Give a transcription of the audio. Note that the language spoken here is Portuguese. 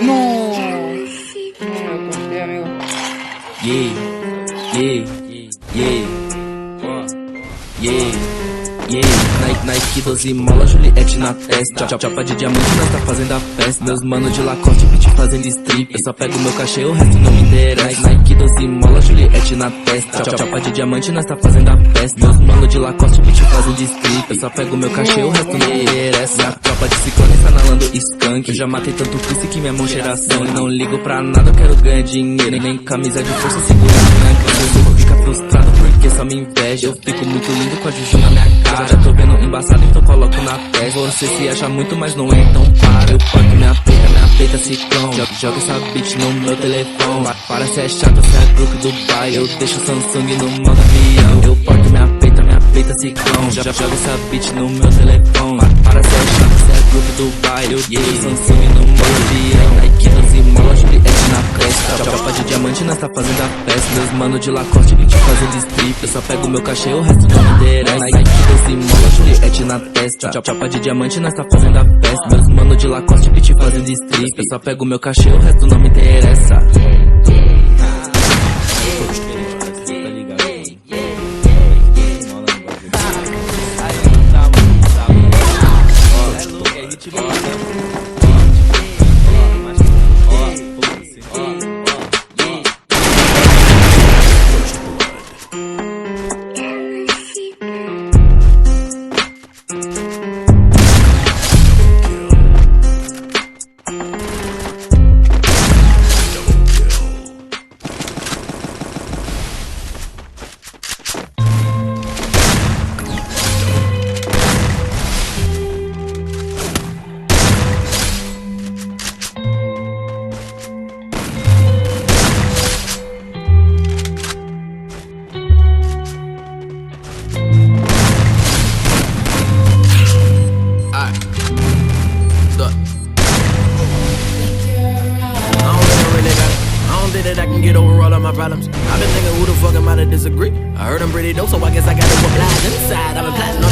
No, me corté, amigo. Nike 12 mola, Juliette na testa. Chapa de diamante, nós tá fazendo a festa. Meus manos de Lacoste, beat fazendo strip. Eu só pego meu cachê, o resto não me interessa. Nike 12 mola, Juliette na testa. Chapa de diamante, nós tá fazendo a festa. Meus manos de Lacoste, beat fazendo strip. Eu só pego meu cachê, o resto não me interessa. Tropa de ciclone, sanalando skunk. Eu já matei tanto pussy que minha mão cheiração. E não ligo pra nada, eu quero ganhar dinheiro. Nem camisa de força, segura na canca. Eu fico frustrado porque só me inveja. Eu fico muito lindo com a Juju na minha cara. Já tô vendo embaçado, então coloco na testa. Você se acha muito, mas não é, então para. Eu porto minha peita ciclone. Joga essa bitch no meu telefone. Para se é chato, se é Brook Dubai. Eu deixo Samsung no modo avião. Eu porto minha peita ciclone. Joga essa bitch no meu telefone. Para se é chato, se é Brook Dubai. Eu deixo Samsung no modo avião. Nike 12 mola, Juliette na cresta. Tropa de diamante, nós tá fazendo a festa. Meus manos de Lacoste, beat fazendo strip. Eu só pego meu cachê, o resto não me interessa. Nike 12 mola, Juliette na testa. Chapa de diamante, nós tá fazendo a festa. Meus manos de Lacoste, beat fazendo strip. Eu só pego meu cachê, o resto não me interessa. That I can get over all of my problems. I've been thinking who the fuck am I to disagree? I heard I'm pretty dope, so I guess I gotta oblige inside. I've been plotting on